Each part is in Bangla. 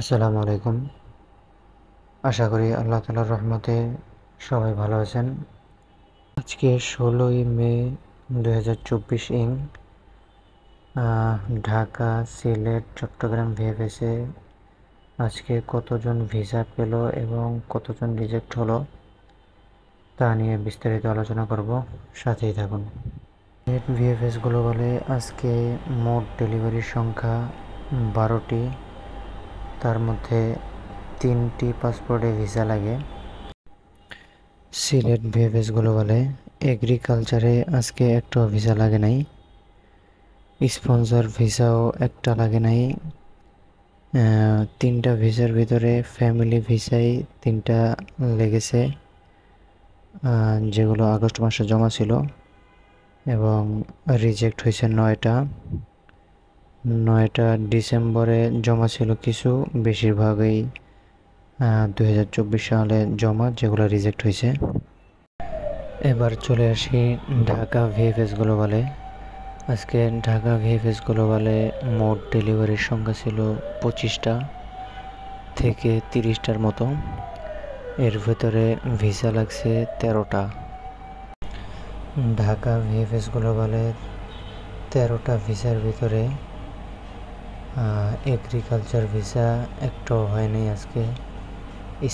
আসসালামু আলাইকুম। আশা করি আল্লাহ তাআলার রহমতে সবাই ভালো আছেন। আজকে 16ই মে 2024 ঢাকা, সিলেট, চট্টগ্রাম ভিএফএসে আজকে কতজন ভিসা পেল এবং কতজন রিজেক্ট হলো তা নিয়ে বিস্তারিত আলোচনা করব, সাথেই থাকুন। সিলেট ভিএফএস গ্লোবালে আজকে মোট ডেলিভারির সংখ্যা 12টি, তার মধ্যে 3টি পাসপোর্টে ভিসা লাগে। সিলেট ভিএফএস গ্লোবালে এগ্রিকালচারে আজকে একটা ভিসা লাগে নাই, স্পন্সর ভিসাও একটা লাগে নাই। 3টা ভিসার ভিতরে ফ্যামিলি ভিসাই 3টা লেগেছে, যেগুলো আগস্ট মাসে জমা ছিল, এবং রিজেক্ট হয়েছে 9টা ডিসেম্বরে জমা ছিল কিছু, বেশিরভাগই 2024 সালে জমা, যেগুলো রিজেক্ট হয়েছে। এবার চলে আসি ঢাকা ভিএফএস গ্লোবালে। আজকে ঢাকা ভিএফএস গ্লোবালে মোট ডেলিভারির সংখ্যা ছিল 25টা থেকে 30টার মতো। এর ভেতরে ভিসা লাগছে 13টা। ঢাকা ভিএফএস গ্লোবালে 13টা ভিসার ভিতরে এগ্রিকালচার ভিসা একটাও হয় নাই আজকে,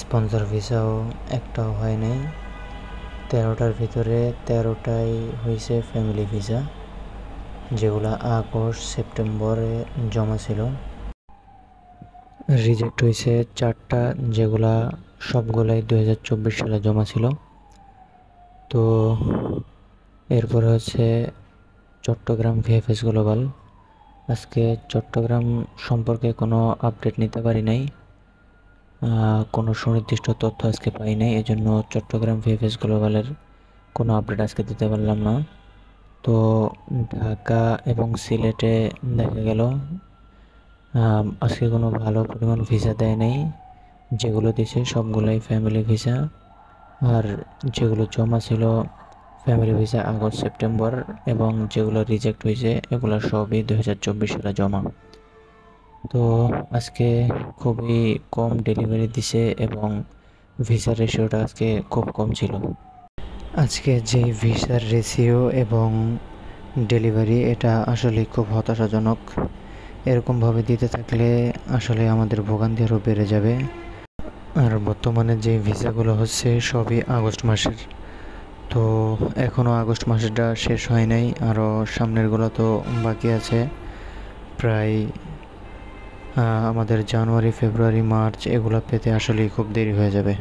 স্পন্সর ভিসাও একটাও হয় নাই। 13টার ভিতরে 13টাই হয়েছে ফ্যামিলি ভিসা, যেগুলো আগস্ট সেপ্টেম্বরে জমা ছিল। রিজেক্ট হয়েছে 4টা, যেগুলা সবগুলাই 2024 সালে জমা ছিল। তো এরপরে হচ্ছে চট্টগ্রাম ভিএফএস গ্লোবাল। আজকে চট্টগ্রাম সম্পর্কে কোনো আপডেট নিতে পারি নাই, কোনো সুনির্দিষ্ট তথ্য আজকে পাই নাই, এজন্য চট্টগ্রাম ভিএফএস গ্লোবালের কোনো আপডেট আজকে দিতে পারলাম না। তো ঢাকা এবং সিলেটে দেখা গেল আজকে কোনো ভালো পরিমাণ ভিসা দেয় নাই, যেগুলো দিছে সবগুলোই ফ্যামিলি ভিসা, আর যেগুলো জমা ছিল ফ্যামিলি ভিসা আগস্ট সেপ্টেম্বর, এবং যেগুলো রিজেক্ট হয়েছে এগুলো সবই 2024 সালে জমা। তো আজকে খুবই কম ডেলিভারি দিছে এবং ভিসার রেশিওটা আজকে খুব কম ছিল। আজকে যে ভিসার রেশিও এবং ডেলিভারি, এটা আসলে খুব হতাশাজনক। এরকমভাবে দিতে থাকলে আসলে আমাদের ভোগান্তি আরও বেড়ে যাবে। আর বর্তমানে যে ভিসাগুলো হচ্ছে সবই আগস্ট মাসের, তো এখনও আগস্ট মাসেরটা শেষ হয় নাই, আরও সামনেরগুলো তো বাকি আছে। প্রায় আমাদের জানুয়ারি, ফেব্রুয়ারি, মার্চ এগুলো পেতে আসলেই খুব দেরি হয়ে যাবে।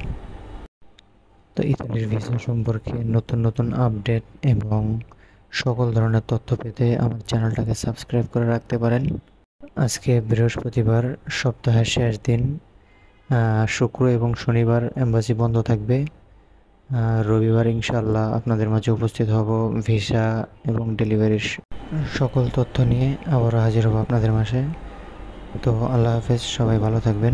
তো ইতালির ভিসা সম্পর্কে নতুন নতুন আপডেট এবং সকল ধরনের তথ্য পেতে আমার চ্যানেলটাকে সাবস্ক্রাইব করে রাখতে পারেন। আজকে বৃহস্পতিবার, সপ্তাহের শেষ দিন। শুক্র এবং শনিবার এম্বাসি বন্ধ থাকবে। রবিবার ইনশাল্লাহ আপনাদের মাঝে উপস্থিত হব ভিসা এবং ডেলিভারির সকল তথ্য নিয়ে, আবার হাজির হব আপনাদের মাঝে। তো আল্লাহ হাফেজ, সবাই ভালো থাকবেন।